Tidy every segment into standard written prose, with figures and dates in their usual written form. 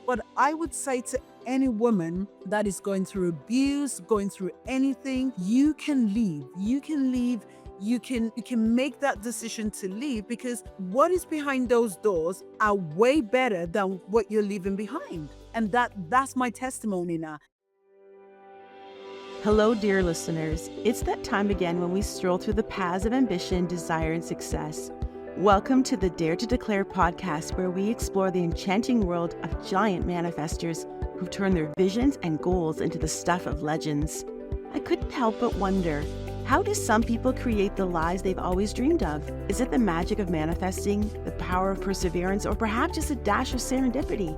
But I would say to any woman that is going through abuse, going through anything, you can leave. You can leave. You can make that decision to leave, because what is behind those doors are way better than what you're leaving behind. And that's my testimony now. Hello, dear listeners. It's that time again when we stroll through the paths of ambition, desire, and success. Welcome to the Dare to Declare podcast, where we explore the enchanting world of giant manifestors who've turned their visions and goals into the stuff of legends. I couldn't help but wonder, how do some people create the lives they've always dreamed of? Is it the magic of manifesting, the power of perseverance, or perhaps just a dash of serendipity?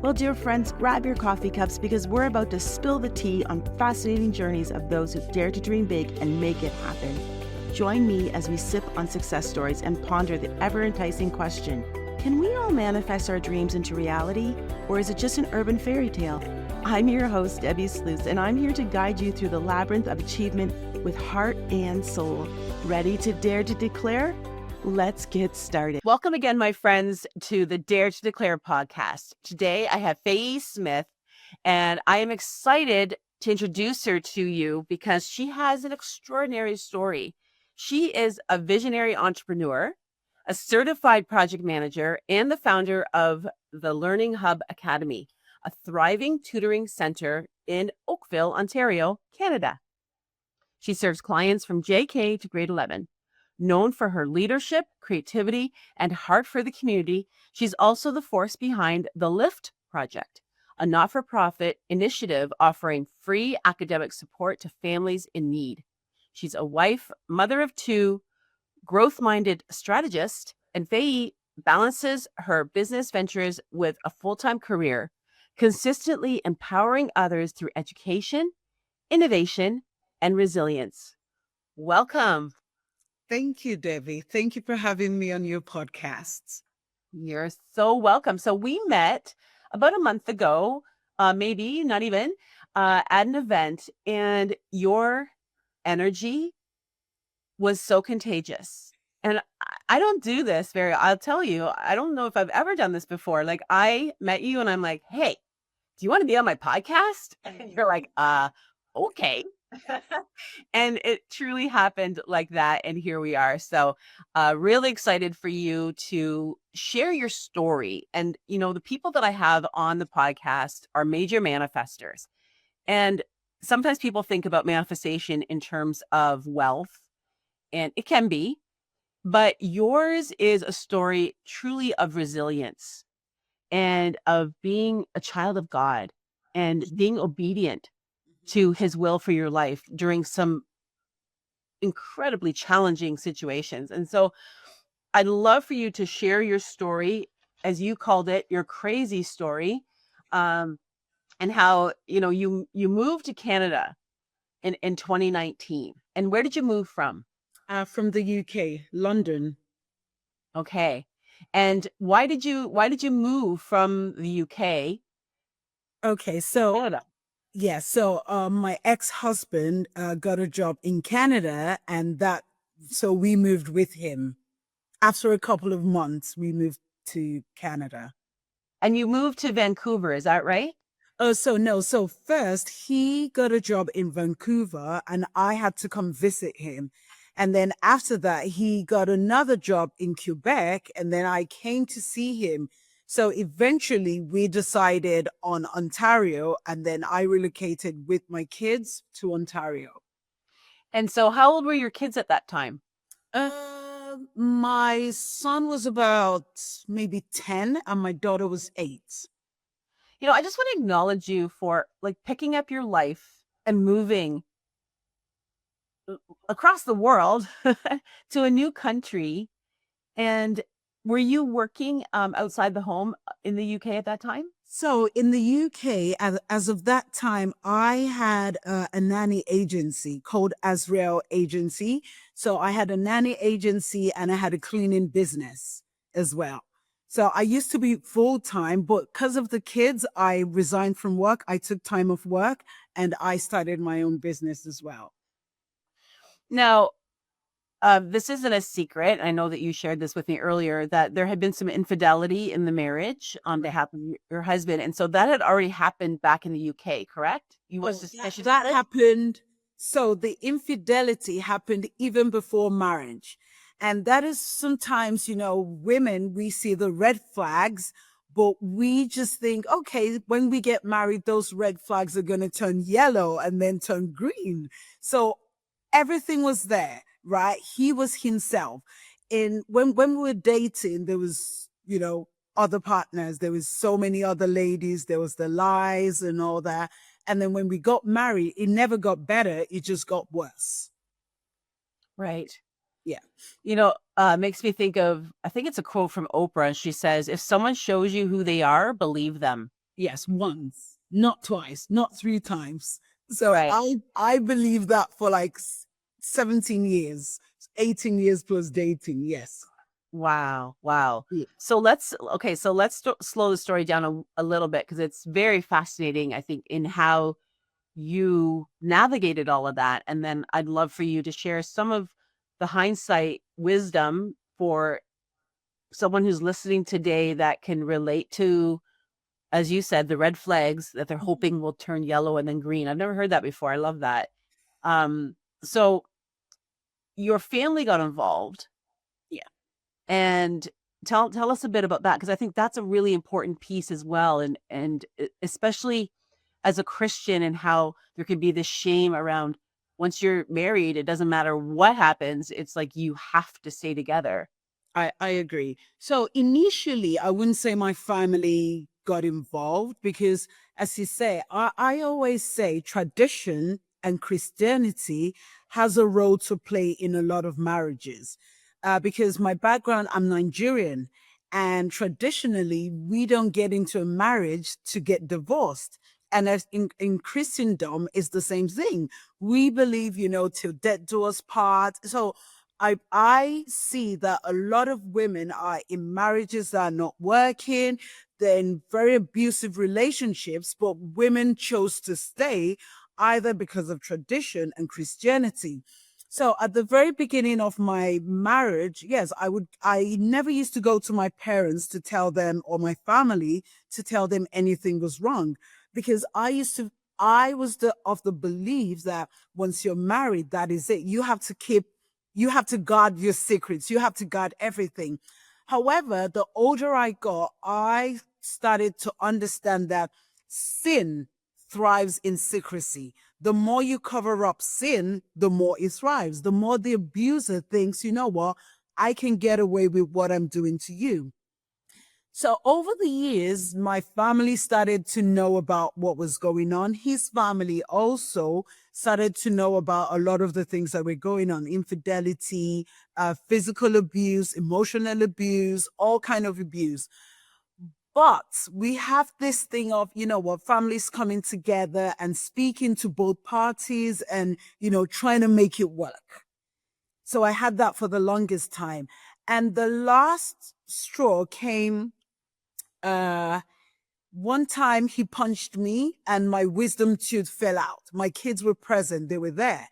Well, dear friends, grab your coffee cups, because we're about to spill the tea on fascinating journeys of those who dare to dream big and make it happen. Join me as we sip on success stories and ponder the ever-enticing question, can we all manifest our dreams into reality, or is it just an urban fairy tale? I'm your host, Debbie Sluice, and I'm here to guide you through the labyrinth of achievement with heart and soul. Ready to dare to declare? Let's get started. Welcome again, my friends, to the Dare to Declare podcast. Today, I have Feyi Smith, and I am excited to introduce her to you because she has an extraordinary story. She is a visionary entrepreneur, a certified project manager, and the founder of the Learning Hub Academy, a thriving tutoring center in Oakville, Ontario, Canada. She serves clients from JK to grade 11. Known for her leadership, creativity, and heart for the community, she's also the force behind the LIFT Project, a not-for-profit initiative offering free academic support to families in need. She's a wife, mother of two, growth-minded strategist, and Feyi balances her business ventures with a full-time career, consistently empowering others through education, innovation, and resilience. Welcome. Thank you, Debbie. Thank you for having me on your podcast. You're so welcome. So we met about a month ago, maybe not even, at an event, and your energy was so contagious. And I don't do this I'll tell you, I don't know if I've ever done this before. Like, I met you and I'm like, hey, do you want to be on my podcast? And you're like, okay. And it truly happened like that. And here we are. So really excited for you to share your story. And, the people that I have on the podcast are major manifestors. And sometimes people think about manifestation in terms of wealth, and it can be, but yours is a story truly of resilience and of being a child of God and being obedient to his will for your life during some incredibly challenging situations. And so I'd love for you to share your story, as you called it, your crazy story, and how, you moved to Canada in 2019. And where did you move from? From the UK, London. Okay. And why did you move from the UK Okay, to so Canada? yeah, so my ex-husband got a job in Canada, and so we moved with him. After a couple of months, we moved to Canada. And you moved to Vancouver, is that right? Oh, so no. So first, he got a job in Vancouver, and I had to come visit him. And then after that, he got another job in Quebec, and then I came to see him. So eventually, we decided on Ontario, and then I relocated with my kids to Ontario. And so how old were your kids at that time? My son was about maybe 10, and my daughter was 8. I just want to acknowledge you for like picking up your life and moving across the world to a new country. And were you working outside the home in the UK at that time? So in the UK, as of that time, I had a nanny agency called Azrael Agency. So I had a nanny agency and I had a cleaning business as well. So I used to be full time, but because of the kids, I resigned from work. I took time off work and I started my own business as well. Now, This isn't a secret. I know that you shared this with me earlier that there had been some infidelity in the marriage on behalf of your husband. And so that had already happened back in the UK, correct? You was Oh, suspicious that of it? happened. So the infidelity happened even before marriage. And that is sometimes, women, we see the red flags, but we just think, okay, when we get married, those red flags are going to turn yellow and then turn green. So everything was there, right? He was himself. And when we were dating, there was, other partners. There was so many other ladies. There was the lies and all that. And then when we got married, it never got better. It just got worse. Right. Yeah. Makes me think of, I think it's a quote from Oprah. And she says, if someone shows you who they are, believe them. Yes, once, not twice, not three times. So Right. I believe that for like 17 years, 18 years plus dating. Yes. Wow. Wow. Yeah. So let's slow the story down a little bit because it's very fascinating, I think, in how you navigated all of that. And then I'd love for you to share some of the hindsight wisdom for someone who's listening today that can relate to, as you said, the red flags that they're hoping will turn yellow and then green. I've never heard that before. I love that. So your family got involved, Yeah. and tell us a bit about that because I think that's a really important piece as well, and especially as a Christian, and how there can be this shame around once you're married, it doesn't matter what happens. It's like you have to stay together. I agree. So initially, I wouldn't say my family got involved because, as you say, I always say tradition and Christianity has a role to play in a lot of marriages. Because my background, I'm Nigerian, and traditionally, we don't get into a marriage to get divorced. And as in Christendom, it's the same thing. We believe, till death do us part. So I see that a lot of women are in marriages that are not working. They're in very abusive relationships, but women chose to stay either because of tradition and Christianity. So at the very beginning of my marriage, yes, I never used to go to my parents to tell them, or my family to tell them anything was wrong, because I was of the belief that once you're married, that is it. You have to guard your secrets. You have to guard everything. However, the older I got, I started to understand that sin thrives in secrecy. The more you cover up sin, the more it thrives. The more the abuser thinks, you know what, I can get away with what I'm doing to you. So over the years, my family started to know about what was going on. His family also started to know about a lot of the things that were going on: infidelity, physical abuse, emotional abuse, all kind of abuse. But we have this thing of, what, families coming together and speaking to both parties and, trying to make it work. So I had that for the longest time. And the last straw came uh one time he punched me and my wisdom tooth fell out. My kids were present, they were there.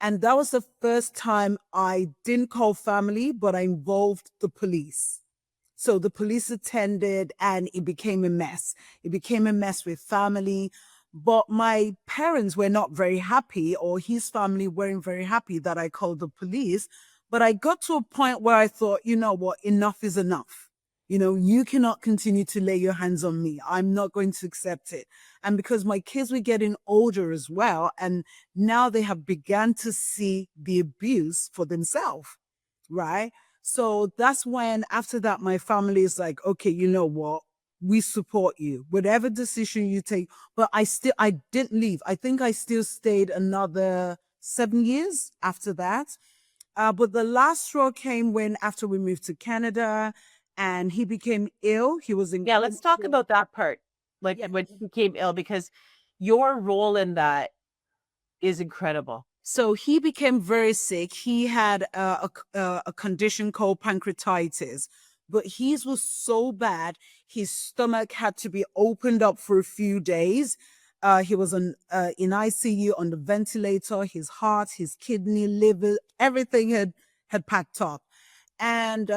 And that was the first time I didn't call family, but I involved the police. So the police attended and it became a mess. It became a mess with family. But my parents were not very happy, or his family weren't very happy that I called the police. But I got to a point where I thought, you know what, enough is enough. You cannot continue to lay your hands on me. I'm not going to accept it. And because my kids were getting older as well, and now they have begun to see the abuse for themselves, right? So that's when, after that, my family is like, okay, you know what? We support you, whatever decision you take. But I didn't leave. I think I still stayed another 7 years after that. But the last straw came when, after we moved to Canada, and he became ill. He was in Yeah, let's talk about that part. Like yeah. when you became ill, because your role in that is incredible. So he became very sick. He had a condition called pancreatitis, but his was so bad, his stomach had to be opened up for a few days. He was in ICU on the ventilator. His heart, his kidney, liver, everything had had packed up. And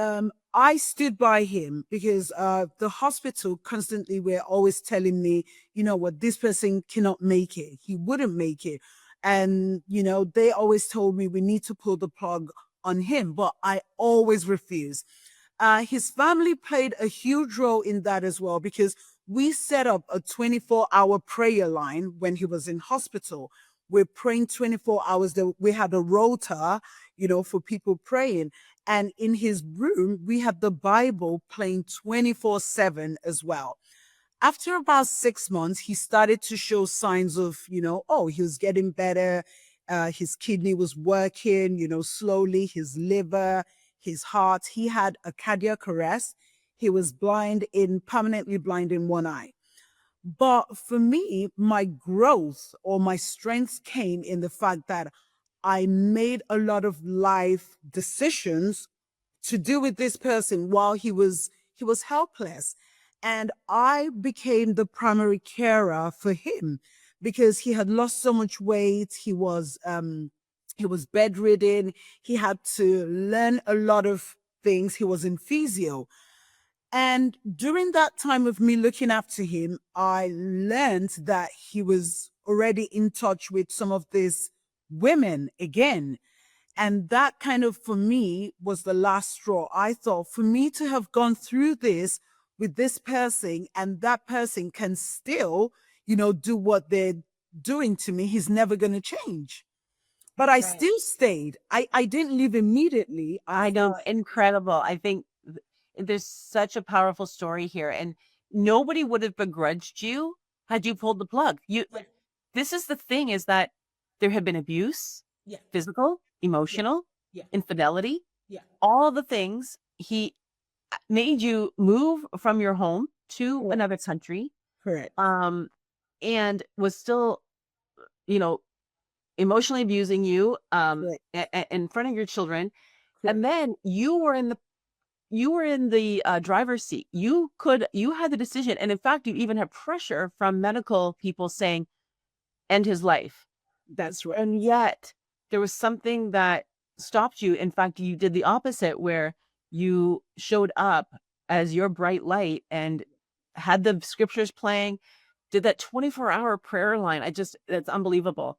I stood by him because the hospital constantly were always telling me, you know what, this person cannot make it. He wouldn't make it. And, you know, they always told me we need to pull the plug on him, but I always refused. His family played a huge role in that as well because we set up a 24-hour prayer line when he was in hospital. We're praying 24 hours. We had a rota, you know, for people praying. And in his room, we had the Bible playing 24/7 as well. After about 6 months, he started to show signs of, you know, oh, he was getting better. His kidney was working, you know, slowly, his liver, his heart. He had a cardiac arrest. He was permanently blind in one eye. But for me, my growth or my strength came in the fact that I made a lot of life decisions to do with this person while he was helpless. And I became the primary carer for him because he had lost so much weight. He was bedridden. He had to learn a lot of things. He was in physio. And during that time of me looking after him, I learned that he was already in touch with some of these women again. And that kind of, for me, was the last straw. I thought for me to have gone through this with this person and that person can still, you know, do what they're doing to me, he's never going to change. But I Right. still stayed. I didn't leave immediately. I know, incredible. I think there's such a powerful story here, and nobody would have begrudged you had you pulled the plug. This is the thing, is that there had been abuse, Yeah, physical, yeah, emotional, yeah, infidelity, yeah. all the things. He made you move from your home to Correct. another country, Correct. um, and was still, you know, emotionally abusing you, Correct. in front of your children. Correct. And then you were in the driver's seat. You had the decision. And in fact, you even had pressure from medical people saying, end his life. That's right. And yet there was something that stopped you. In fact, you did the opposite, where you showed up as your bright light and had the scriptures playing, did that 24-hour prayer line. That's unbelievable.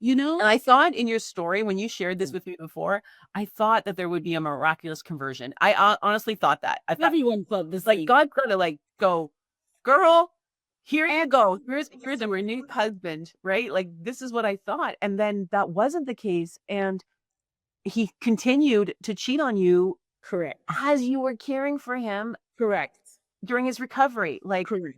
You know, And I thought in your story, when you shared this with me before, I thought that there would be a miraculous conversion. I honestly thought that. I thought, everyone thought the like, same. God could have, like, go, girl, here you go. Here's a renewed husband, right? Like, this is what I thought. And then that wasn't the case. And he continued to cheat on you Correct. as you were caring for him Correct. during his recovery. Like, Correct.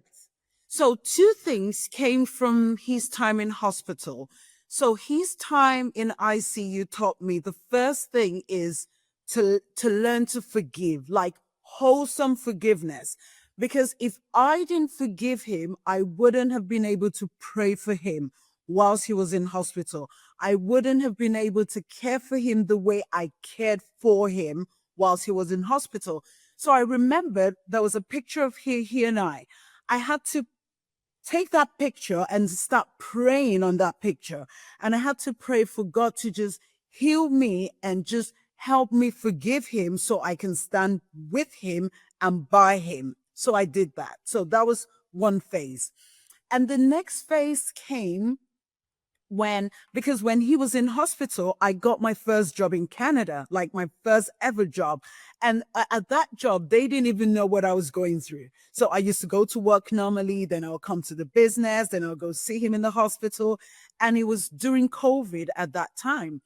So two things came from his time in hospital. So his time in ICU taught me the first thing is to learn to forgive, like wholesome forgiveness. Because if I didn't forgive him, I wouldn't have been able to pray for him whilst he was in hospital. I wouldn't have been able to care for him the way I cared for him whilst he was in hospital. So I remembered there was a picture of he and I. I had to take that picture and start praying on that picture. And I had to pray for God to just heal me and just help me forgive him so I can stand with him and by him. So I did that. So that was one phase. And the next phase came because when he was in hospital, I got my first job in Canada, like my first ever job. And at that job, they didn't even know what I was going through. So I used to go to work normally, then I'll come to the business, then I'll go see him in the hospital. And it was during COVID at that time.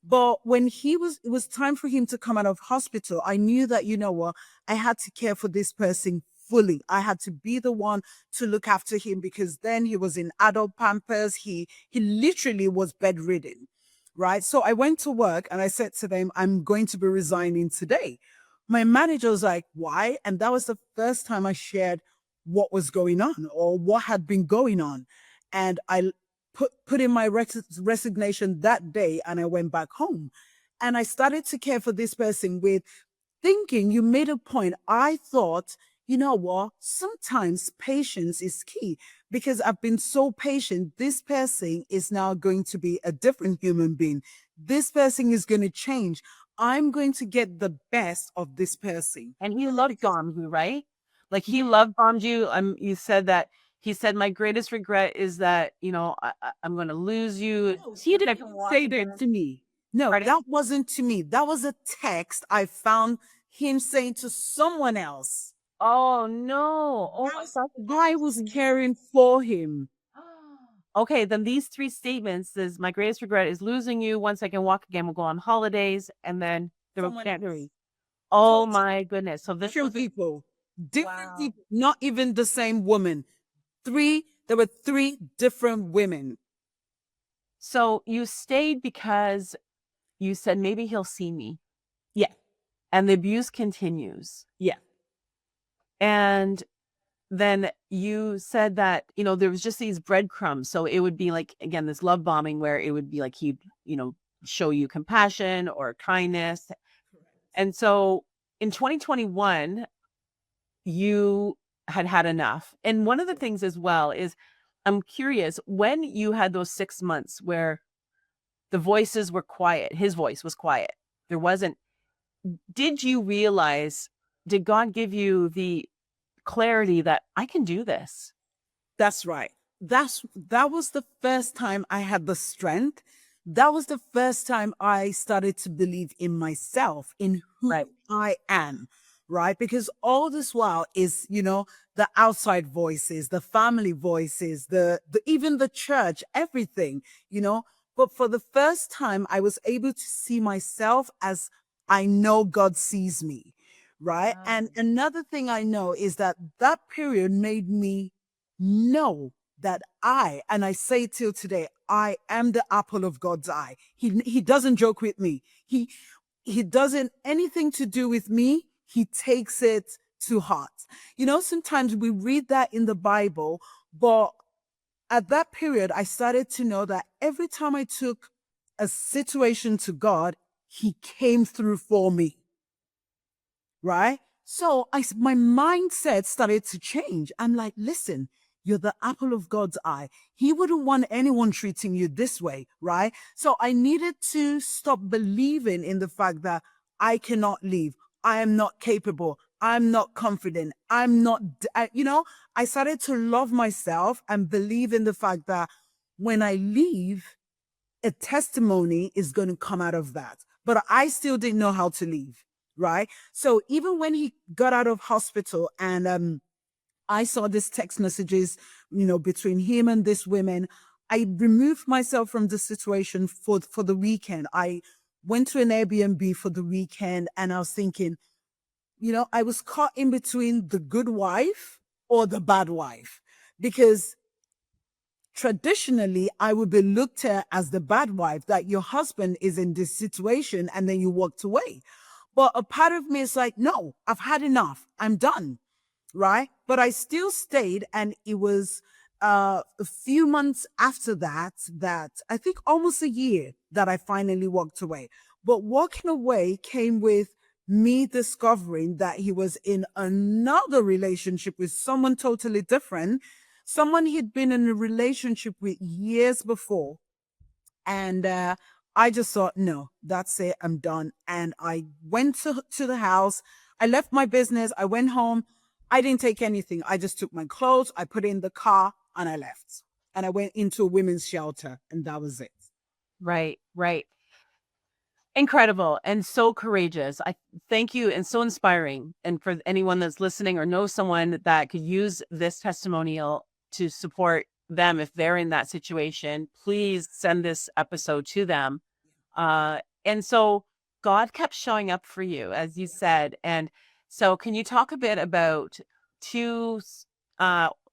But when it was time for him to come out of hospital, I knew that, you know what, I had to care for this person fully. I had to be the one to look after him because then he was in adult pampers. He literally was bedridden, right? So I went to work and I said to them, I'm going to be resigning today. My manager was like, why? And that was the first time I shared what was going on or what had been going on. And I put in my resignation that day and I went back home. And I started to care for this person with thinking, you made a point. I thought, you know what? Sometimes patience is key because I've been so patient. This person is now going to be a different human being. This person is going to change. I'm going to get the best of this person. And he love bombed you, right? Like he love bombed you. You said that he said, my greatest regret is that, I'm going to lose you. No, He he didn't didn't say say that. that to me. No, Pardon? that wasn't to me. That was a text I found him saying to someone else. Oh no. Oh my That's God. I was caring for him. Okay, then these three statements is my greatest regret is losing you. Once I can walk again, we'll go on holidays, and then the Someone vocabulary. else. Oh Totally my goodness. So this different was people. Different wow. people. Not even the same woman. There were three different women. So you stayed because you said maybe he'll see me, Yeah. and the abuse continues. Yeah. And then you said that, there was just these breadcrumbs. So it would be like, again, this love bombing where it would be like he'd, show you compassion or kindness. And so in 2021, you had enough. And one of the things as well is I'm curious when you had those 6 months where the voices were quiet, his voice was quiet. There wasn't, did you realize, did God give you the clarity that I can do this? That's right. That was the first time I had the strength. That was the first time I started to believe in myself, in who Right. I am, right? Because all this while is, the outside voices, the family voices, the even the church, everything, you know. But for the first time, I was able to see myself as I know God sees me, right? Wow. And another thing I know is that that period made me know that and I say till today, I am the apple of God's eye. He doesn't joke with me. He doesn't anything to do with me. He takes it to heart. Sometimes we read that in the Bible, but at that period, I started to know that every time I took a situation to God, he came through for me, right? So my mindset started to change. I'm like, listen, you're the apple of God's eye. He wouldn't want anyone treating you this way, right? So I needed to stop believing in the fact that I cannot leave. I am not capable. I'm not confident. I started to love myself and believe in the fact that when I leave, a testimony is going to come out of that. But I still didn't know how to leave, right? So even when he got out of hospital and I saw these text messages, between him and this women, I removed myself from the situation for the weekend. I went to an Airbnb for the weekend and I was thinking, I was caught in between the good wife or the bad wife because traditionally I would be looked at as the bad wife, that your husband is in this situation and then you walked away. But a part of me is like, no, I've had enough. I'm done. Right. But I still stayed. And it was a few months after that I think almost a year that I finally walked away. But walking away came with me discovering that he was in another relationship with someone totally different, someone he'd been in a relationship with years before. And I just thought, no, that's it. I'm done. And I went to the house. I left my business. I went home. I didn't take anything. I just took my clothes. I put it in the car and I left. And I went into a women's shelter and that was it. Right, right. Incredible and so courageous. I thank you and so inspiring. And for anyone that's listening or knows someone that could use this testimonial to support them if they're in that situation, please send this episode to them. And so God kept showing up for you, as you said. And so can you talk a bit about two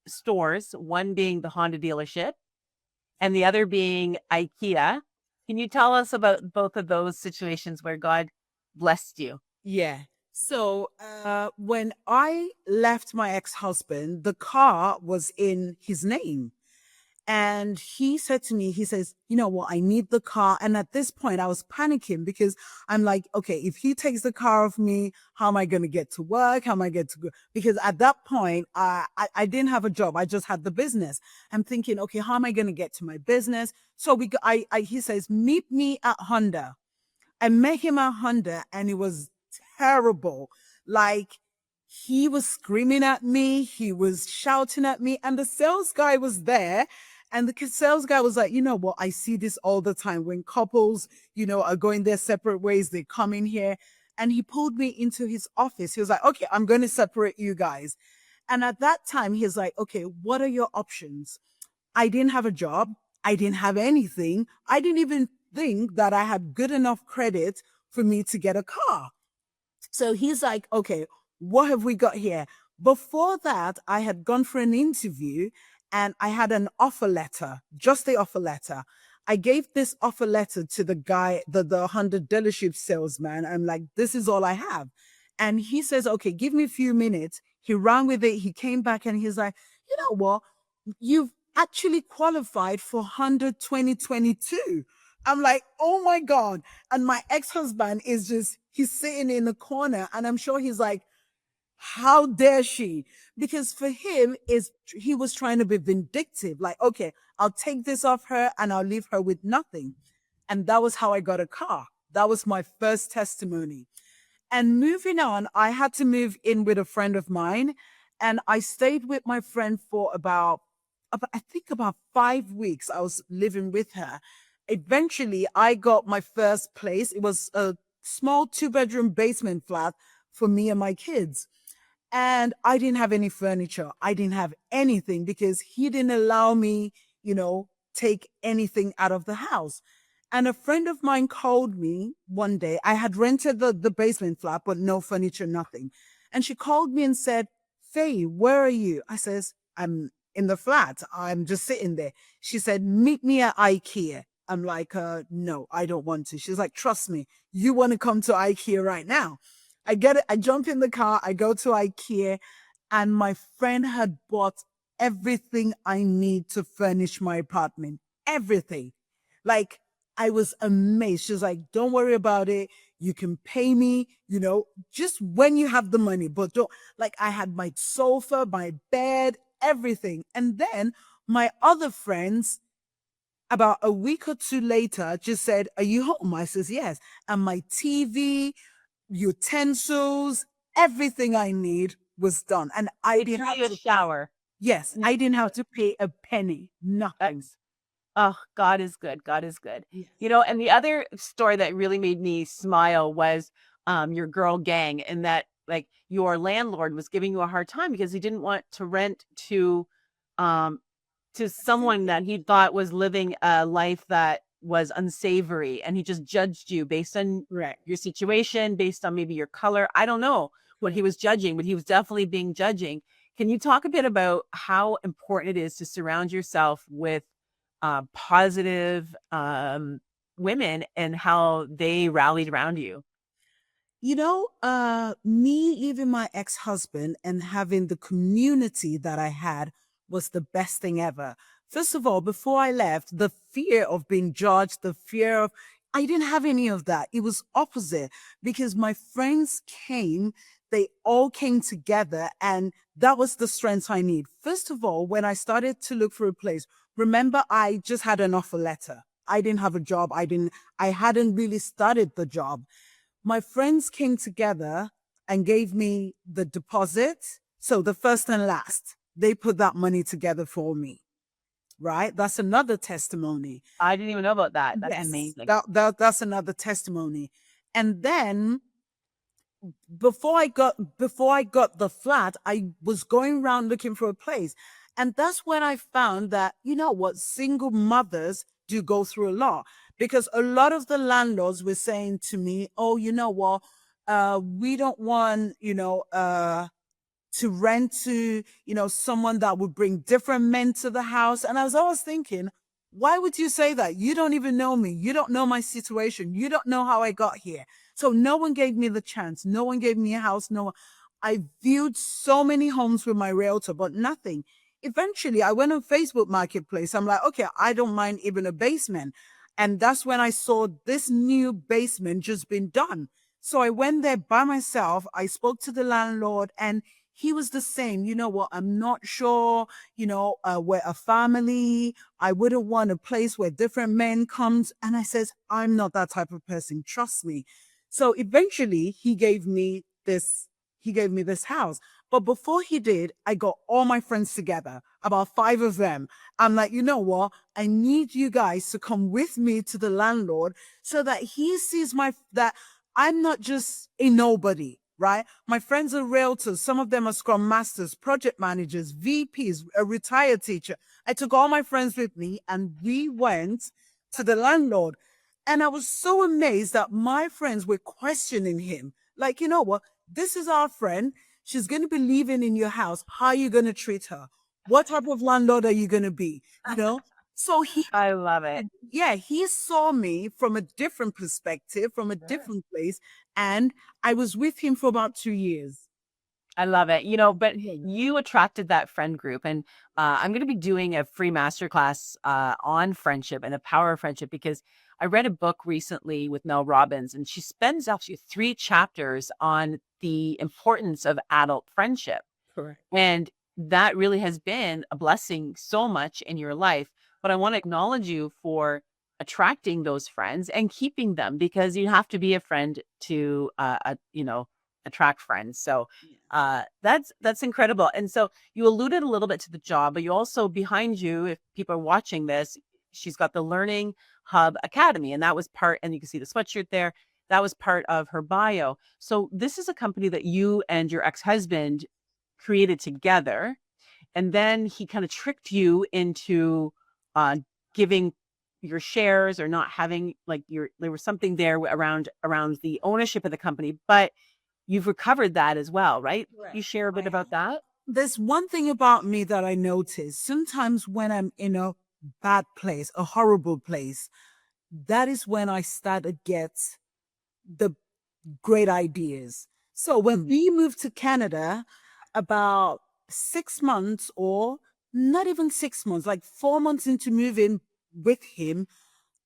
stores, one being the Honda dealership and the other being IKEA? Can you tell us about both of those situations where God blessed you? Yeah. So when I left my ex-husband, the car was in his name. And he said to me, he says, you know what, I need the car. And at this point, I was panicking because I'm like, okay, if he takes the car off me, how am I going to get to work? How am I get to go? Because at that point, I didn't have a job. I just had the business. I'm thinking, okay, how am I going to get to my business? So he says, meet me at Honda. I met him at Honda and it was terrible. Like, he was screaming at me, he was shouting at me, and the sales guy was there. And the sales guy was like, you know what? I see this all the time when couples, are going their separate ways, they come in here. And he pulled me into his office. He was like, okay, I'm going to separate you guys. And at that time, he's like, okay, what are your options? I didn't have a job. I didn't have anything. I didn't even think that I had good enough credit for me to get a car. So he's like, okay, what have we got here? Before that, I had gone for an interview and I had an offer letter, just the offer letter. I gave this offer letter to the guy, the Honda dealership salesman. I'm like, this is all I have. And he says, okay, give me a few minutes. He ran with it. He came back and he's like, you know what? You've actually qualified for Honda 2022. I'm like, oh my God. And my ex-husband is just, he's sitting in the corner and I'm sure he's like, how dare she? Because for him, he was trying to be vindictive. Like, okay, I'll take this off her and I'll leave her with nothing. And that was how I got a car. That was my first testimony. And moving on, I had to move in with a friend of mine. And I stayed with my friend for I think about 5 weeks. I was living with her. Eventually, I got my first place. It was a small 2-bedroom basement flat for me and my kids. And I didn't have any furniture. I didn't have anything because he didn't allow me, take anything out of the house. And a friend of mine called me one day. I had rented the basement flat, but no furniture, nothing. And she called me and said, Faye, where are you? I says, I'm in the flat. I'm just sitting there. She said, meet me at Ikea. I'm like, no, I don't want to. She's like, trust me, you want to come to Ikea right now. I get it. I jump in the car. I go to Ikea and my friend had bought everything I need to furnish my apartment. Everything. Like, I was amazed. She's like, don't worry about it. You can pay me, just when you have the money. But don't, like, I had my sofa, my bed, everything. And then my other friends, about a week or two later, just said, are you home? I says, yes. And my TV, utensils, everything I need was done. And I didn't have You a to, shower. yes, I didn't have to pay a penny, nothing. Oh, God is good. God is good. Yes. And the other story that really made me smile was your girl gang, and that like your landlord was giving you a hard time because he didn't want to rent um to someone that he thought was living a life that was unsavory, and he just judged you based on Right. your situation, based on maybe your color. I don't know what he was judging, but he was definitely being judging. Can you talk a bit about how important it is to surround yourself with positive women and how they rallied around you? Me leaving my ex-husband and having the community that I had was the best thing ever. First of all, before I left, the fear of being judged, I didn't have any of that. It was opposite because my friends came, they all came together and that was the strength I need. First of all, when I started to look for a place, remember I just had an offer letter. I didn't have a job. I hadn't really started the job. My friends came together and gave me the deposit. So the first and last, they put that money together for me, right? That's another testimony. I didn't even know about that. That's Yes, amazing. that's another testimony. And then before I got the flat, I was going around looking for a place. And that's when I found that, single mothers do go through a lot. Because a lot of the landlords were saying to me, oh, we don't want, to rent to, someone that would bring different men to the house. And I was always thinking, why would you say that? You don't even know me. You don't know my situation. You don't know how I got here. So no one gave me the chance. No one gave me a house. No one. I viewed so many homes with my realtor, but nothing. Eventually, I went on Facebook Marketplace. I'm like, okay, I don't mind even a basement. And that's when I saw this new basement just been done. So I went there by myself. I spoke to the landlord and he was the same. You know what? I'm not sure, we're a family. I wouldn't want a place where different men comes. And I says, I'm not that type of person. Trust me. So eventually he gave me this house. But before he did, I got all my friends together, about five of them. I'm like, you know what? I need you guys to come with me to the landlord so that he sees that I'm not just a nobody, right? My friends are realtors. Some of them are scrum masters, project managers, VPs, a retired teacher. I took all my friends with me and we went to the landlord. And I was so amazed that my friends were questioning him. Like, you know what? This is our friend. She's going to be living in your house. How are you going to treat her? What type of landlord are you going to be? You know? So I love it. yeah, he saw me from a different perspective, from a different place. And I was with him for about 2 years. I love it. But you attracted that friend group. And I'm going to be doing a free masterclass on friendship and the power of friendship because I read a book recently with Mel Robbins, and she spends actually 3 chapters on the importance of adult friendship. Correct. And that really has been a blessing so much in your life. But I want to acknowledge you for attracting those friends and keeping them because you have to be a friend to, attract friends. So that's incredible. And so you alluded a little bit to the job, but you also behind you, if people are watching this, she's got the Learning Hub Academy, and that was part. And you can see the sweatshirt there. That was part of her bio. So this is a company that you and your ex-husband created together, and then he kind of tricked you into giving your shares or not having like there was something there around the ownership of the company, but you've recovered that as well, right? You share a bit about that? There's one thing about me that I notice. Sometimes when I'm in a bad place, a horrible place, that is when I start to get the great ideas. So when we moved to Canada, about 6 months, or not even 6 months, like 4 months into moving with him,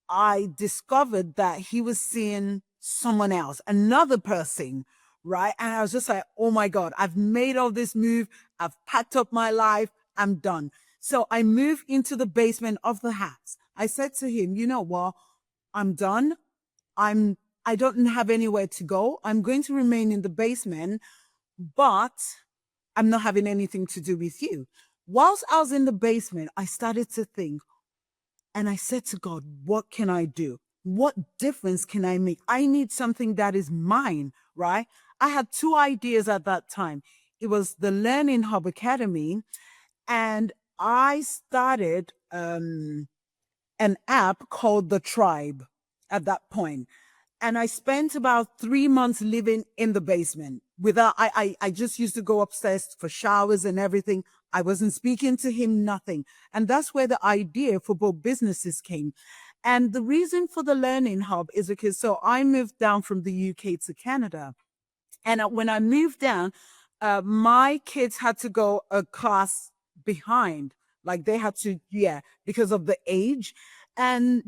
I discovered that he was seeing someone else, another person, right? And I was just like, oh my God, I've made all this move. I've packed up my life. I'm done. So I moved into the basement of the house. I said to him, you know what? I'm done. I'm I don't have anywhere to go. I'm going to remain in the basement, but I'm not having anything to do with you. Whilst I was in the basement, I started to think, and I said to God, what can I do? What difference can I make? I need something that is mine, right? I had 2 ideas at that time. It was the Learning Hub Academy, and I started an app called The Tribe at that point. And I spent about 3 months living in the basement without, I just used to go upstairs for showers and everything. I wasn't speaking to him, nothing. And that's where the idea for both businesses came. And the reason for the Learning Hub is because, so I moved down from the UK to Canada. And when I moved down, my kids had to go a class behind. Like they had to, yeah, because of the age. And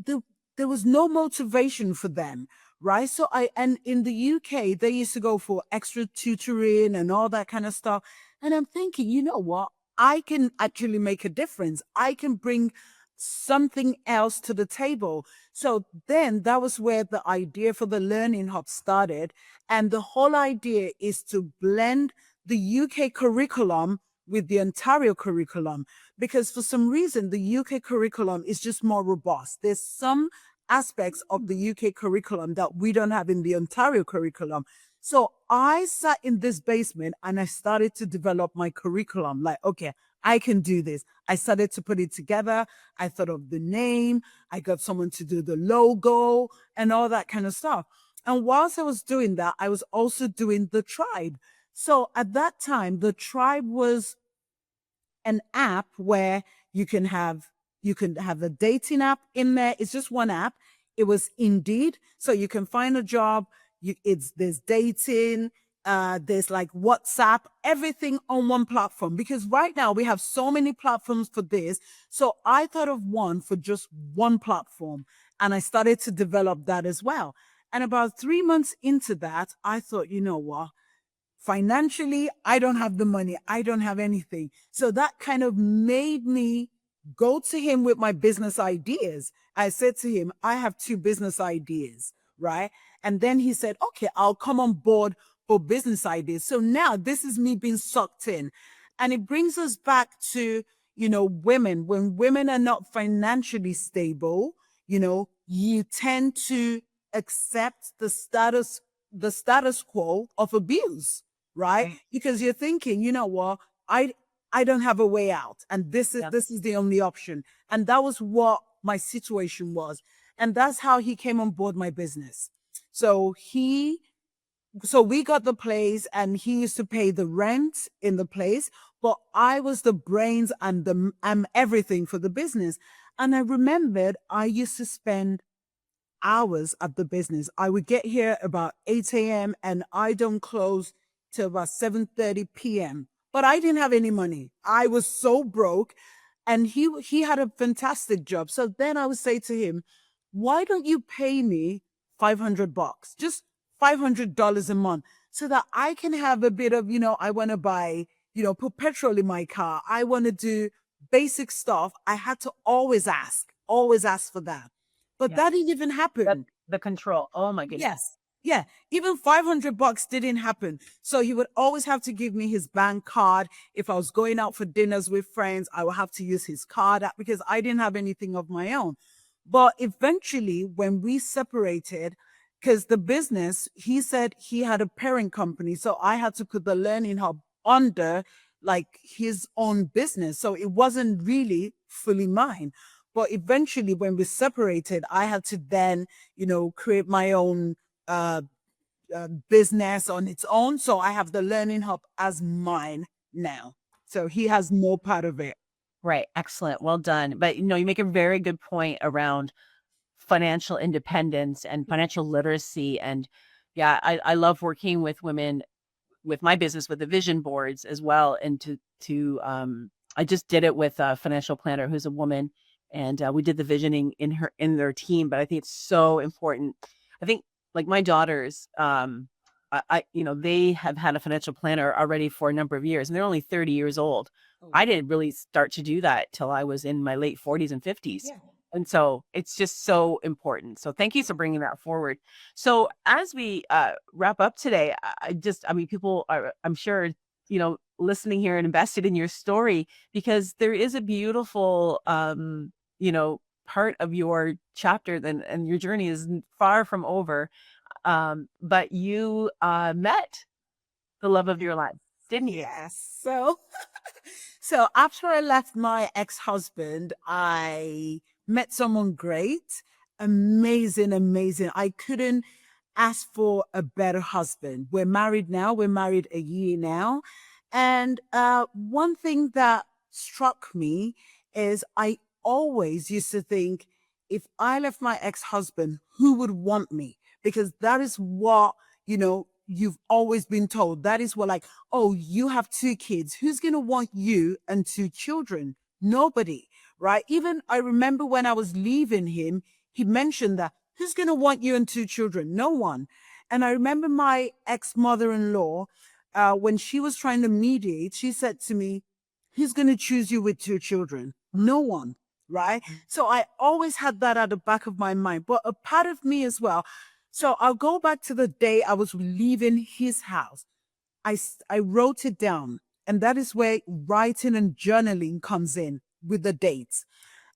there was no motivation for them, right? And in the UK, they used to go for extra tutoring and all that kind of stuff. And I'm thinking, you know what? I can actually make a difference. I can bring something else to the table. So then that was where the idea for the Learning Hub started. And the whole idea is to blend the UK curriculum with the Ontario curriculum, because for some reason, the UK curriculum is just more robust. There's some aspects of the UK curriculum that we don't have in the Ontario curriculum. So I sat in this basement and I started to develop my curriculum. Like, okay, I can do this. I started to put it together. I thought of the name. I got someone to do the logo and all that kind of stuff. And whilst I was doing that, I was also doing the Tribe. So at that time, the Tribe was an app where you can have a dating app in there. It's just one app. It was Indeed, so you can find a job. There's dating, there's like WhatsApp, everything on one platform. Because right now we have so many platforms for this. So I thought of one for just one platform, and I started to develop that as well. And about 3 months into that, I thought, you know what? Financially, I don't have the money. I don't have anything. So that kind of made me go to him with my business ideas. I said to him, I have two business ideas, right? And then he said, okay, I'll come on board for business ideas. So now this is me being sucked in. And it brings us back to, women. When women are not financially stable, you tend to accept the status quo of abuse, right? Right. Because you're thinking, you know what, I I don't have a way out, and this is Yeah. this is the only option. And that was what my situation was. And that's how he came on board my business. So we got the place, and he used to pay the rent in the place, but I was the brains and the everything for the business. And I remembered I used to spend hours at the business. I would get here about 8 a.m. and I don't close till about 7:30 p.m. But I didn't have any money. I was so broke, and he had a fantastic job. So then I would say to him, "Why don't you pay me $500, just $500 a month, so that I can have a bit of, I want to buy, put petrol in my car. I want to do basic stuff." I had to always ask for that. But Yeah. that didn't even That happen. the control. Oh my goodness. Yes. Yeah. Even $500 didn't happen. So he would always have to give me his bank card. If I was going out for dinners with friends, I would have to use his card because I didn't have anything of my own. But eventually, when we separated, because the business, he said he had a parent company. So I had to put the learning hub under like his own business. So it wasn't really fully mine. But eventually, when we separated, I had to then, create my own uh, business on its own. So I have the learning hub as mine now. So he has more part of it. Right. Excellent. Well done. But you make a very good point around financial independence and financial literacy. And yeah, I love working with women with my business with the vision boards as well. And I just did it with a financial planner who's a woman, and we did the visioning in their team. But I think it's so important. I think like my daughters, they have had a financial planner already for a number of years, and they're only 30 years old. Oh, I didn't really start to do that till I was in my late 40s and 50s. yeah. And so it's just so important. So thank you for bringing that forward. So as we wrap up today, people are, I'm sure, listening here and invested in your story, because there is a beautiful, part of your chapter, and your journey is far from over. But you met the love of your life, didn't you? Yes. So after I left my ex-husband, I met someone great, amazing, amazing. I couldn't ask for a better husband. We're married now. We're married a year now. And one thing that struck me is I always used to think, if I left my ex-husband, who would want me? Because that is what, you've always been told. That is what, like, oh, you have two kids. Who's going to want you and two children? Nobody, right? Even I remember when I was leaving him, he mentioned that, who's going to want you and two children? No one. And I remember my ex mother in law, when she was trying to mediate, she said to me, who's going to choose you with two children? No one, right? So I always had that at the back of my mind, but a part of me as well. So I'll go back to the day I was leaving his house. I wrote it down, and that is where writing and journaling comes in with the dates.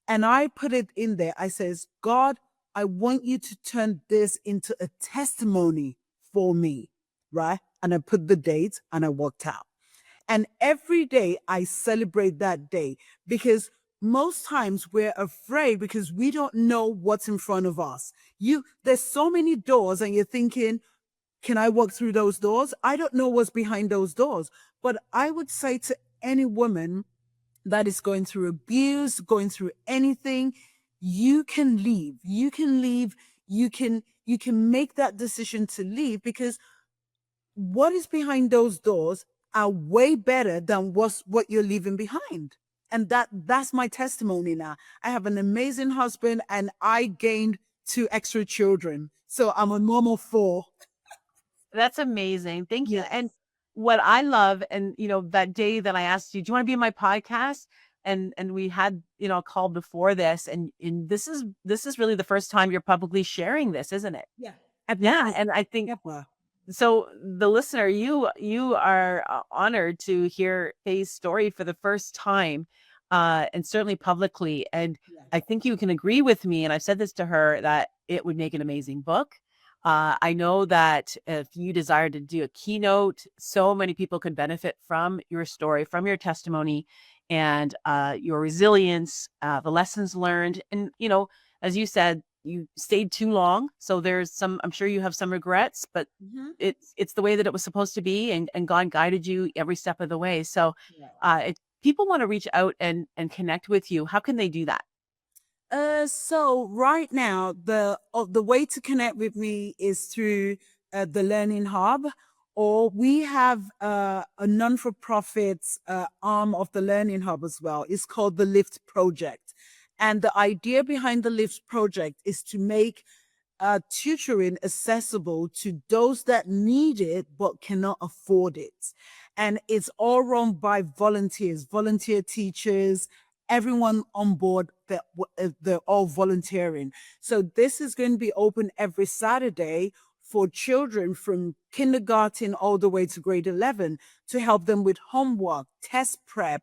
And I put it in there. I says, God, I want you to turn this into a testimony for me, right? And I put the date and I walked out. And every day I celebrate that day, because most times we're afraid because we don't know what's in front of us. There's so many doors and you're thinking, can I walk through those doors? I don't know what's behind those doors. But I would say to any woman that is going through abuse, going through anything, you can leave. You can leave. You can make that decision to leave, because what is behind those doors are way better than what you're leaving behind. And that's my testimony now. I have an amazing husband and I gained two extra children. So I'm a normal four. That's amazing. Thank you. Yes. And what I love, and that day that I asked you, do you want to be in my podcast? And we had, a call before this, and this is really the first time you're publicly sharing this, isn't it? Yeah. Yeah. And I think Yep. Well, so the listener, you are honored to hear Faye's story for the first time, and certainly publicly. And yes. I think you can agree with me, and I've said this to her, that it would make an amazing book. I know that if you desire to do a keynote, so many people could benefit from your story, from your testimony, and your resilience, the lessons learned. And, as you said, you stayed too long. So I'm sure you have some regrets, but Mhm. it's the way that it was supposed to be. And God guided you every step of the way. So Yeah. if people want to reach out and connect with you, how can they do that? So right now, the way to connect with me is through the Learning Hub, or we have a non-for-profit arm of the Learning Hub as well. It's called the Lift Project, and the idea behind the Lift Project is to make tutoring accessible to those that need it but cannot afford it. And it's all run by volunteers, volunteer teachers, everyone on board that they're all volunteering. So this is going to be open every Saturday for children from kindergarten all the way to grade 11 to help them with homework, test prep.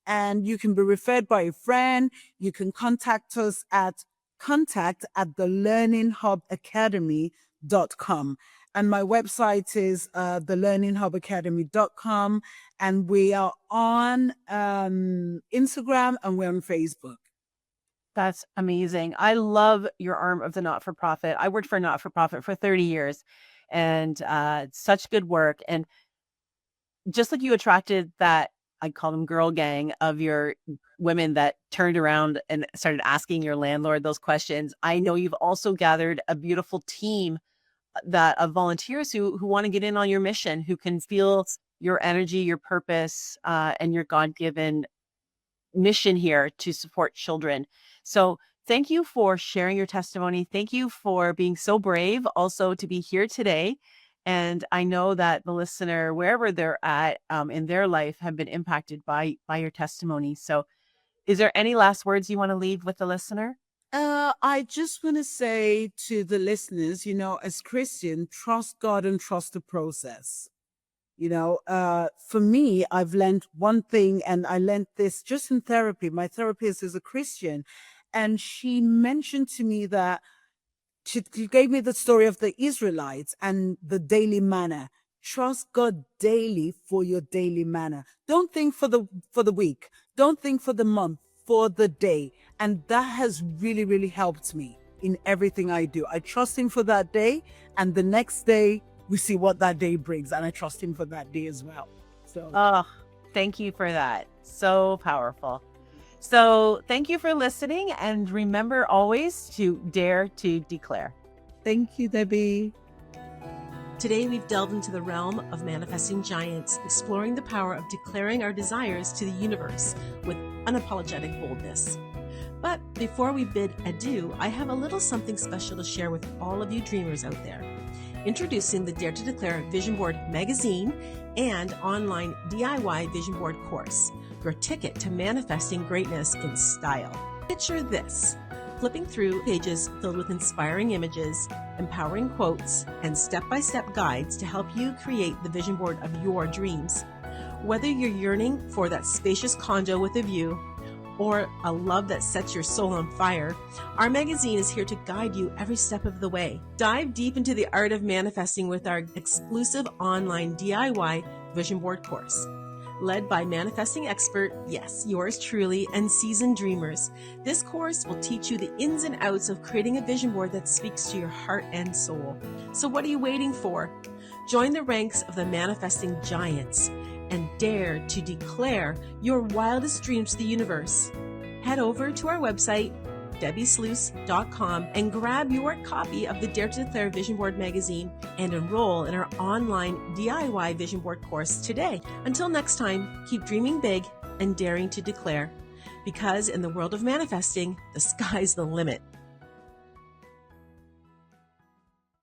And you can be referred by a friend. You can contact us at contact@thelearninghubacademy.com. And my website is thelearninghubacademy.com. And we are on Instagram and we're on Facebook. That's amazing. I love your arm of the not-for-profit. I worked for a not-for-profit for 30 years, and such good work. And just like you attracted that, I call them girl gang of your women that turned around and started asking your landlord those questions, I know you've also gathered a beautiful team that of volunteers who want to get in on your mission, who can feel your energy, your purpose, and your God-given mission here to support children. So thank you for sharing your testimony. Thank you for being so brave also to be here today. And I know that the listener, wherever they're at in their life, have been impacted by your testimony. So is there any last words you want to leave with the listener? I just want to say to the listeners, as Christian, trust God and trust the process. For me, I've learned one thing, and I learned this just in therapy. My therapist is a Christian, and she mentioned to me that she gave me the story of the Israelites and the daily manna. Trust God daily for your daily manna. Don't think for the week. Don't think for the month, for the day. And that has really, really helped me in everything I do. I trust him for that day, and the next day we see what that day brings, and I trust him for that day as well. So Oh, thank you for that. So powerful. So thank you for listening, and remember always to dare to declare. thank you, Debbie. Today, we've delved into the realm of manifesting giants, exploring the power of declaring our desires to the universe with unapologetic boldness. But before we bid adieu, I have a little something special to share with all of you dreamers out there. Introducing the Dare to Declare Vision Board magazine and online DIY Vision Board course, your ticket to manifesting greatness in style. Picture this: flipping through pages filled with inspiring images, empowering quotes, and step-by-step guides to help you create the vision board of your dreams. Whether you're yearning for that spacious condo with a view, or a love that sets your soul on fire, our magazine is here to guide you every step of the way. Dive deep into the art of manifesting with our exclusive online DIY vision board course. Led by manifesting expert, yes, yours truly, and seasoned dreamers, this course will teach you the ins and outs of creating a vision board that speaks to your heart and soul. So what are you waiting for? Join the ranks of the manifesting giants and dare to declare your wildest dreams to the universe. Head over to our website, debbiesluice.com, and grab your copy of the Dare to Declare Vision Board magazine and enroll in our online DIY Vision Board course today. Until next time, keep dreaming big and daring to declare, because in the world of manifesting, the sky's the limit.